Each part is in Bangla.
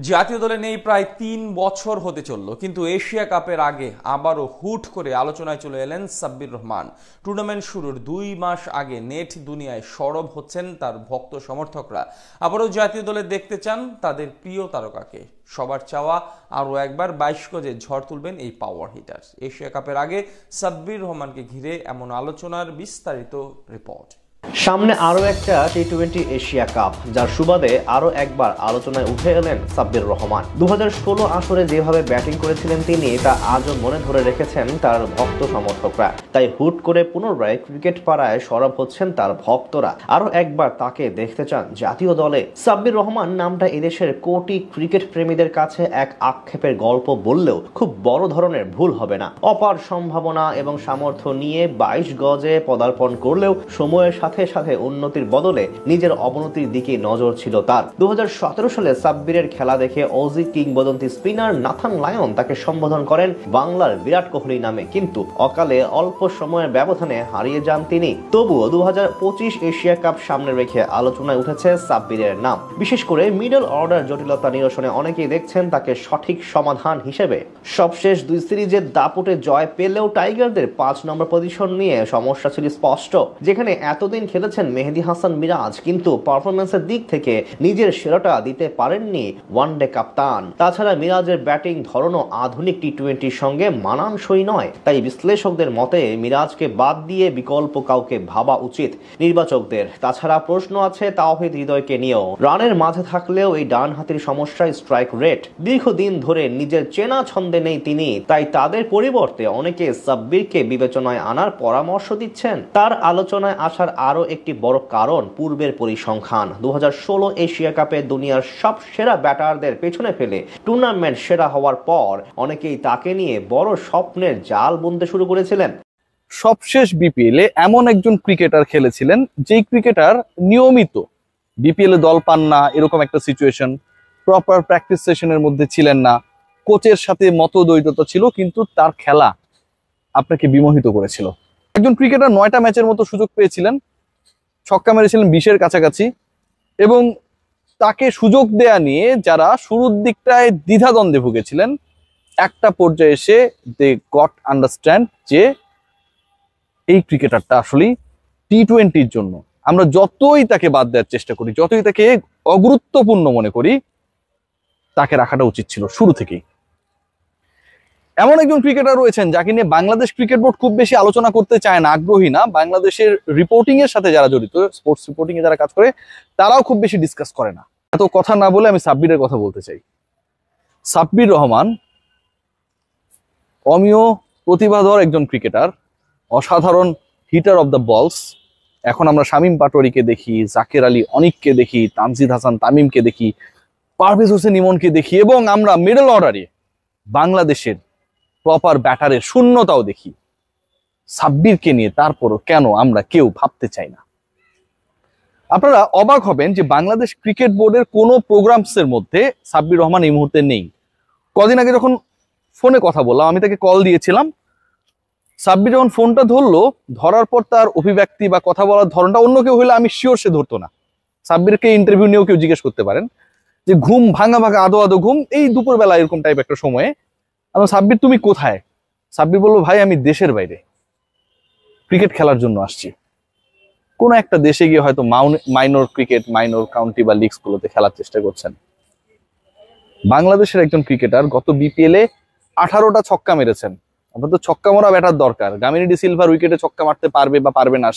জাতীয় দলে নেই প্রায় 3 বছর হতে চলল, কিন্তু এশিয়া কাপের আগে আবারও হুট করে আলোচনায় চলে এলেন সাব্বির রহমান। টুর্নামেন্ট শুরুর 2 মাস আগে নেট দুনিয়ায় সরব হচ্ছেন তার ভক্ত সমর্থকরা। আবারও জাতীয় দলে দেখতে চান তাদের প্রিয় তারকাকে। সবার চাওয়া আরও একবার 22 গজে ঝড় তুলবেন এই পাওয়ার হিটার। এশিয়া কাপের আগে সাব্বির রহমানকে ঘিরে এমন আলোচনার বিস্তারিত রিপোর্ট। সামনে আরও একটা টি-20 এশিয়া কাপ, যার সুবাদে আরও একবার আলোচনায় উঠে এলেন সাব্বির রহমান। 2016 আসরে যেভাবে ব্যাটিং করেছিলেন তিনি, তা আজও মনে ধরে রেখেছেন তার ভক্ত সমর্থকরা। তাই হুট করে পুনরায় ক্রিকেট পাড়ায় সরব হচ্ছেন তার ভক্তরা। আরও একবার তাকে দেখতে চান জাতীয় দলে। সাব্বির রহমান নামটা এদেশের কোটি ক্রিকেট প্রেমীদের কাছে এক আক্ষেপের গল্প বললেও খুব বড় ধরনের ভুল হবে না। অপার সম্ভাবনা এবং সামর্থ্য নিয়ে 22 গজে পদার্পণ করলেও সময়ের সাথে সাথে উন্নতির বদলে নিজের অবনতির দিকে নজর ছিল তার। 2017 সালে সাব্বিরের খেলা দেখে অজি কিংবদন্তি স্পিনার নাথান লায়ন তাকে সম্বোধন করেন বাংলার বিরাট কোহলি নামে, কিন্তু অকালে অল্প সময়ের ব্যবধানে হারিয়ে যান তিনি। তবুও 2025 এশিয়া কাপ সামনে রেখে আলোচনায় উঠেছে সাব্বিরের নাম। বিশেষ করে মিডল অর্ডার জটিলতা নিরসনে অনেকেই দেখছেন তাকে সঠিক সমাধান হিসেবে। সবশেষ 2 সিরিজের দাপুটে জয় পেলেও টাইগারদের 5 নম্বর পজিশন নিয়ে সমস্যা ছিল স্পষ্ট। যেখানে এতদিন খেলেছেন মেহেদী হাসান মিরাজ, কিন্তু পারফরম্যান্সের দিক থেকে নিজের সেরাটা দিতে পারেননি ওয়ানডে কাপ্তান। তাছাড়া মিরাজের ব্যাটিং ধরনও আধুনিক টি-20-র সঙ্গে মানানসই নয়। তাই বিশ্লেষকদের মতে মিরাজকে বাদ দিয়ে বিকল্প কাউকে ভাবা উচিত নির্বাচকদের। তাছাড়া প্রশ্ন আছে তাওহিদ হৃদয়কে নিয়েও। রানের মাঝে থাকলেও এই ডান হাতির সমস্যায় স্ট্রাইক রেট। দীর্ঘদিন ধরে নিজের চেনা ছন্দে নেই তিনি, তাই তাদের পরিবর্তে অনেকে সাব্বিরকে বিবেচনায় আনার পরামর্শ দিচ্ছেন। তার আলোচনায় আসার আরও একটি বড় কারণ পূর্বের পরিসংখ্যান। 2016 এশিয়া কাপে দুনিয়ার সব সেরা ব্যাটারদের পেছনে ফেলে টুর্নামেন্ট সেরা হওয়ার পর অনেকেই তাকে নিয়ে বড় স্বপ্নের জাল বুনতে শুরু করেছিলেন। সবশেষ বিপিএল এ এমন একজন ক্রিকেটার খেলেছিলেন যেই ক্রিকেটার নিয়মিত বিপিএল এ দল পান না, এরকম একটা সিচুয়েশন। প্রপার প্র্যাকটিস সেশনের মধ্যে ছিলেন না, কোচের সাথে মতদ্বৈধতা ছিল, কিন্তু তার খেলা আপনাকে বিমোহিত করেছিল। একজন ক্রিকেটার 9টা ম্যাচের মতো সুযোগ পেয়েছিলেন, ছক্কা মেরেছিলেন 20-এর কাছাকাছি, এবং তাকে সুযোগ দেয়া নিয়ে যারা শুরুর দিকটায় দ্বিধাদ্বন্দ্বে ভুগেছিলেন, একটা পর্যায়ে এসে দে গট আন্ডারস্ট্যান্ড যে এই ক্রিকেটারটা আসলে টি-20-র জন্য আমরা যতই তাকে বাদ দেওয়ার চেষ্টা করি, যতই তাকে অগুরুত্বপূর্ণ মনে করি, তাকে রাখাটা উচিত ছিল শুরু থেকেই। এমন একজন ক্রিকেটার রয়েছেন যাকে নিয়ে বাংলাদেশ ক্রিকেট বোর্ড খুব বেশি আলোচনা করতে চায় না, আগ্রহী না। বাংলাদেশের রিপোর্টিং এর সাথে যারা জড়িত, স্পোর্টস রিপোর্টিং এ যারা কাজ করে, তারাও খুব বেশি ডিসকাস করে না। এত কথা না বলে আমি সাব্বিরের কথা বলতে চাই। সাব্বির রহমান অমীয় প্রতিভাধর একজন ক্রিকেটার, অসাধারণ হিটার অফ দ্য বলস। এখন আমরা শামীম পাটোয়ারিকে দেখি, জাকের আলী অনিককে দেখি, তানজিদ হাসান তামিমকে দেখি, পারভেজ হোসেন ইমনকে দেখি, এবং আমরা মিডল অর্ডারে বাংলাদেশের প্রপার ব্যাটারের শূন্যতাও দেখি। সাব্বিরকে নিয়ে তারপরও কেন আমরা কেউ ভাবতে চাই না? আপনারা অবাক হবেন যে বাংলাদেশ ক্রিকেট বোর্ডের কোনো প্রোগ্রামসের মধ্যে সাব্বির রহমান এই মুহূর্তে নেই। কদিন আগে যখন ফোনে কথা বললাম, আমি তাকে কল দিয়েছিলাম, সাব্বির যখন ফোনটা ধরলো, ধরার পর তার অভিব্যক্তি বা কথা বলার ধরনটা অন্য কেউ হলে আমি শিওর সে ধরতো না। সাব্বিরকে ইন্টারভিউ নিয়েও কেউ জিজ্ঞেস করতে পারেন যে ঘুম ভাঙা ভাঙা আদো আদো ঘুম, এই দুপুরবেলা এরকম টাইপ একটা সময়ে। আমি সাব্বির তুমি কোথায়? সাব্বির বললো, ভাই আমি দেশের বাইরে ক্রিকেট খেলার জন্য আসছি। কোন একটা দেশে গিয়ে হয়তো মাইনর ক্রিকেট, মাইনর কাউন্টি বা লিগস গুলোতে খেলার চেষ্টা করছেন। বাংলাদেশের একজন ক্রিকেটার গত বিপিএল এ 18টা ছক্কা মেরেছেন। আপনার তো ছক্কা মারা ব্যাটার দরকার। গামিনী ডি সিলভার উইকেটে ছক্কা মারতে পারবে বা পারবে না,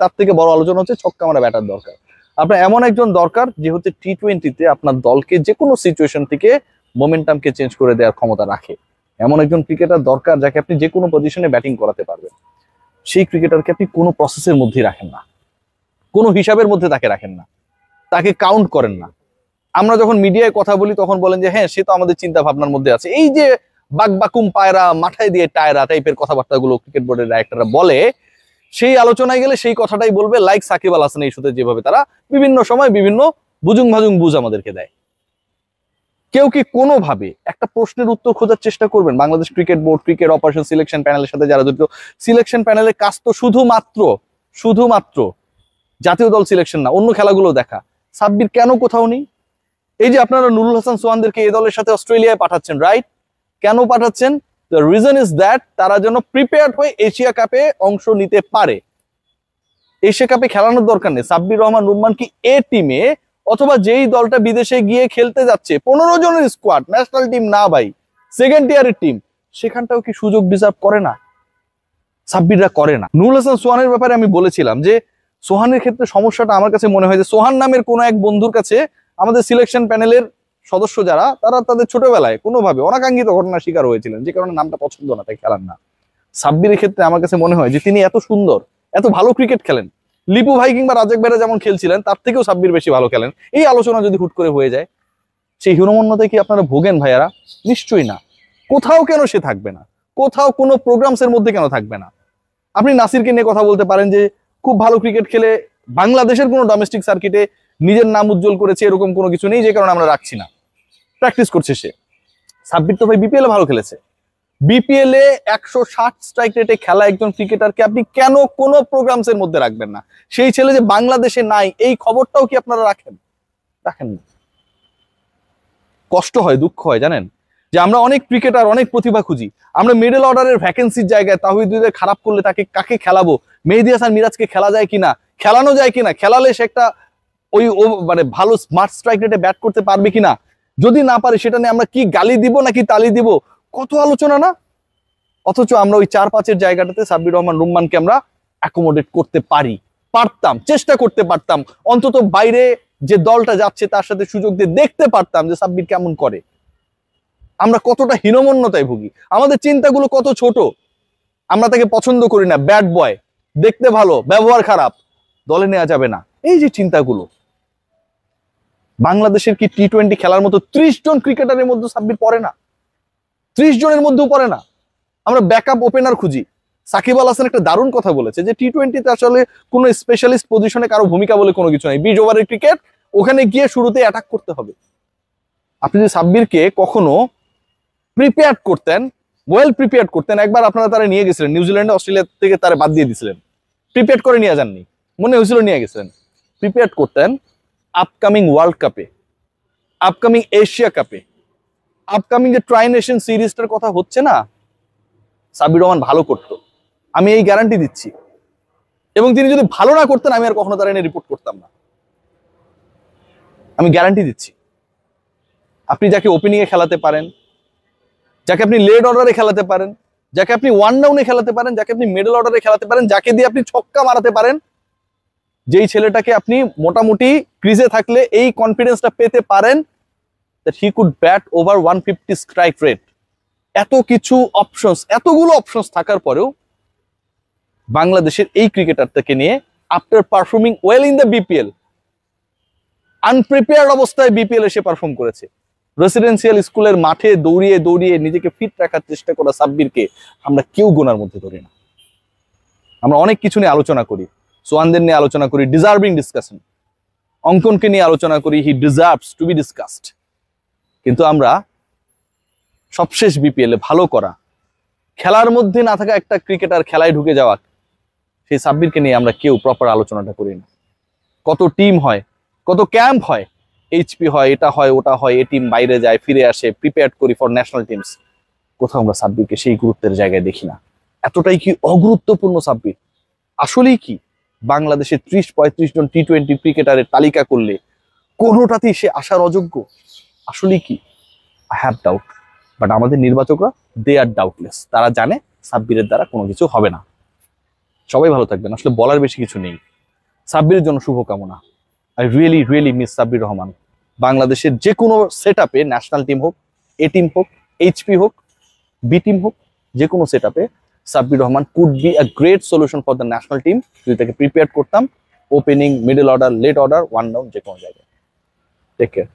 তার থেকে বড় আলোচনা হচ্ছে ছক্কা মারা ব্যাটার দরকার। আপনার এমন একজন দরকার যে হচ্ছে টি-20-তে আপনার দলকে যে কোনো সিচুয়েশন থেকে মোমেন্টামকে চেঞ্জ করে দেওয়ার ক্ষমতা রাখে। এমন একজন ক্রিকেটার দরকার যাকে আপনি যে কোনো পজিশনে ব্যাটিং করাতে পারবেন। সেই ক্রিকেটারকে আপনি কোনো প্রসেসের মধ্যেই রাখেন না, কোনো হিসাবের মধ্যে তাকে রাখেন না, তাকে কাউন্ট করেন না। আমরা যখন মিডিয়ায় কথা বলি তখন বলেন যে হ্যাঁ, সে তো আমাদের চিন্তা ভাবনার মধ্যে আছে। এই যে বাকবাকুম পায়রা মাথায় দিয়ে টায়রা টাইপের কথাবার্তাগুলো ক্রিকেট বোর্ডের ডাইরেক্টররা বলে, সেই আলোচনায় গেলে সেই কথাটাই বলবে, লাইক সাকিব আল হাসান ইস্যুতে যেভাবে তারা বিভিন্ন সময় বিভিন্ন বুজুং ভাজুং বুঝ আমাদেরকে দেয়। কেউ কি কোনোভাবে একটা প্রশ্নের উত্তর খোঁজার চেষ্টা করবেন? Bangladesh cricket board, cricket operation selection প্যানেলের সাথে যারা জড়িত, সিলেকশন প্যানেলের কাজ তো শুধুমাত্র জাতীয় দল সিলেকশন না, অন্য খেলাগুলো দেখা। সাব্বির কেন কোথাও নেই? এই যে আপনারা নুরুল হাসান সোহানদেরকে এই দলের সাথে অস্ট্রেলিয়ায় পাঠাচ্ছেন, রাইট? কেন পাঠাচ্ছেন? দ্য রিজন ইজ দ্যাট তারা যেন প্রিপেয়ার্ড হয়ে এশিয়া কাপে অংশ নিতে পারে। এশিয়া কাপে খেলানোর দরকার নেই। সাব্বির রহমান রুম্মান কি এ টিমে অথবা যেই দলটা বিদেশে গিয়ে খেলতে যাচ্ছে 15 জনের স্কোয়াড, ন্যাশনাল টিম না ভাই, সেকেন্ড টিয়ারের টিম, সেখানটাও কি সুযোগ ডিজার্ভ করে না? সাব্বিররা করে না। নুরুল হাসান সোহানের ব্যাপারে আমি বলেছিলাম যে সোহানের ক্ষেত্রে সমস্যাটা আমার কাছে মনে হয় যে সোহান নামের কোনো এক বন্ধুর কাছে আমাদের সিলেকশন প্যানেলের সদস্য যারা, তারা তাদের ছোটবেলায় কোনোভাবে অনাকাঙ্ক্ষিত ঘটনার শিকার হয়েছিলেন, যে কারণে নামটা পছন্দ না, তাই খেলান না। সাব্বিরের ক্ষেত্রে আমার কাছে মনে হয় যে তিনি এত সুন্দর, এত ভালো ক্রিকেট খেলেন, লিপু ভাই কিংবা রাজাক ভাইরা যেমন খেলছিলেন তার থেকেও সাব্বির বেশি ভালো খেলেন, এই আলোচনা যদি হুট করে হয়ে যায়, সেই হীনমন্যতায় কি আপনারা ভোগেন ভাইয়ারা? নিশ্চয়ই না। কোথাও কেন সে থাকবে না? কোথাও কোনো প্রোগ্রামসের মধ্যে কেন থাকবে না? আপনি নাসিরকে নিয়ে কথা বলতে পারেন যে খুব ভালো ক্রিকেট খেলে বাংলাদেশের কোনো ডোমেস্টিক সার্কিটে নিজের নাম উজ্জ্বল করেছে, এরকম কোনো কিছু নেই, যে কারণে আমরা রাখছি না। প্র্যাকটিস করছে সে। সাব্বির তো ভাই বিপিএল ভালো খেলেছে। বিপিএল এ 160 স্ট্রাইক রেটে খেলা একজন ক্রিকেটারকে আপনি কেন কোনো প্রোগ্রামস এর মধ্যে রাখবেন না? সেই ছেলে যে বাংলাদেশে নাই এই খবরটাও কি আপনারা রাখেন? রাখেন না। কষ্ট হয়, দুঃখ হয় জানেন, যে আমরা অনেক ক্রিকেটার, অনেক প্রতিভা খুঁজি, আমরা মিডল অর্ডারের ভ্যাকেন্সির জায়গায় তাহিদ খারাপ করলে তাকে কাকে খেলাবো, মেহেদী হাসান মিরাজকে খেলা যায় কিনা, খেলানো যায় কিনা, খেলালে সে একটা ওই মানে ভালো স্মার্ট স্ট্রাইক রেটে ব্যাট করতে পারবে কিনা, যদি না পারে সেটা নিয়ে আমরা কি গালি দিব নাকি তালি দিব, কত আলোচনা না? অথচ আমরা ওই 4-5-এর জায়গাটাতে সাব্বির রহমান রুম্মানকে আমরা অ্যাকোমোডেট করতে পারতাম, চেষ্টা করতে পারতাম, অন্তত বাইরে যে দলটা যাচ্ছে তার সাথে সুযোগ দিয়ে দেখতে পারতাম যে সাব্বির কেমন করে। আমরা কতটা হীনমন্যতায় ভুগি, আমাদের চিন্তাগুলো কত ছোট। আমরা তাকে পছন্দ করি না, ব্যাড বয়, দেখতে ভালো, ব্যবহার খারাপ, দলে নেওয়া যাবে না, এই যে চিন্তাগুলো। বাংলাদেশের কি টি-20 খেলার মতো 30 জন ক্রিকেটারের মধ্যে সাব্বির পড়ে না? 30 জনের মধ্যেও পড়ে না। আমরা ব্যাকআপ ওপেনার খুঁজি। সাকিব আল হাসান একটা দারুণ কথা বলেছে যে টি-20তে আসলে কোনো স্পেশালিস্ট পজিশনে কারো ভূমিকা বলে কোনো কিছু নাই। 20 ওভারের ক্রিকেট, ওখানে গিয়ে শুরুতে অ্যাটাক করতে হবে। আপনি যদি সাব্বিরকে কখনো প্রিপেয়ার করতেন, ওয়েল প্রিপেয়ার করতেন, একবার আপনারা তারা নিয়ে গেছিলেন নিউজিল্যান্ডে, অস্ট্রেলিয়া থেকে তারা বাদ দিয়ে দিয়েছিলেন, প্রিপেয়ার করে নিয়ে যাননি, মনে হয়েছিল নিয়ে গেছিলেন, প্রিপেয়ার করতেন আপকামিং ওয়ার্ল্ড কাপে, আপকামিং এশিয়া কাপে, আপকামিং যে ট্রাই নেশন সিরিজটার কথা হচ্ছে না, সাব্বির রহমান ভালো করতো, আমি এই গ্যারান্টি দিচ্ছি। এবং তিনি যদি ভালো না করতেন আমি আর কখনো তারা এনে রিপোর্ট করতাম না, আমি গ্যারান্টি দিচ্ছি। আপনি যাকে ওপেনিং এ খেলাতে পারেন, যাকে আপনি লেট অর্ডারে খেলাতে পারেন, যাকে আপনি ওয়ান ডাউনে খেলাতে পারেন, যাকে আপনি মিডল অর্ডারে খেলাতে পারেন, যাকে দিয়ে আপনি ছক্কা মারাতে পারেন, যেই ছেলেটাকে আপনি মোটামুটি ক্রিজে থাকলে এই কনফিডেন্সটা পেতে পারেন that he could bat over 150 strike rate. এত কিছু অপশনস, এতগুলো অপশনস থাকার পরেও বাংলাদেশের এই ক্রিকেটারটাকে নিয়ে after performing well in the BPL, unprepared অবস্থায় বিপিএল এসে পারফর্ম করেছে। রেসিডেন্সিয়াল স্কুলের মাঠে দৌড়িয়ে দৌড়িয়ে নিজেকে ফিট রাখার চেষ্টা করা সাব্বিরকে আমরা কেউ গোনার মধ্যে ধরি না। আমরা অনেক কিছু নিয়ে আলোচনা করি, সোহানদের নিয়ে আলোচনা করি, ডিজার্ভিং ডিসকাশন, অঙ্কনকে নিয়ে আলোচনা করি, he deserves to be discussed, কিন্তু আমরা সবশেষ বিপিএল এ ভালো করা, খেলার মধ্যে না থাকা একটা ক্রিকেটার খেলায় ঢুকে যাওয়া, সেই সাব্বিরকে নিয়ে আমরা কেউ প্রপার আলোচনাটা করি না। কত টিম হয়, কত ক্যাম্প হয়, এইচপি হয়, এটা হয়, ওটা হয়, এ টিম বাইরে যায়, ফিরে আসে, প্রিপেয়ার করি ফর ন্যাশনাল টিমস, কোথাও আমরা সাব্বিরকে সেই গুরুত্বের জায়গায় দেখি না। এতটাই কি অগুরুত্বপূর্ণ সাব্বির? আসলেই কি বাংলাদেশের 30-35 জন টি-20 ক্রিকেটারের তালিকা করলে কোনোটাতেই সে আসার অযোগ্য? আসলেই কি? আই হ্যাভ ডাউট, বাট আমাদের নির্বাচকরা দে আর ডাউটলেস, তারা জানে সাব্বিরের দ্বারা কোনো কিছু হবে না। সবাই ভালো থাকবেন, আসলে বলার বেশি কিছু নেই। সাব্বিরের জন্য শুভকামনা। I really miss Sabbir Rahman. বাংলাদেশের যে কোনো সেট আপে, ন্যাশনাল টিম হোক, এ টিম হোক, এইচপি হোক, বি টিম হোক, যে কোনো সেট আপে Sabbir Rahman could be a great solution for the national team যদি তাকে প্রিপেয়ার করতাম opening, middle order, late order, one down, যে কোনো জায়গায়। Take care.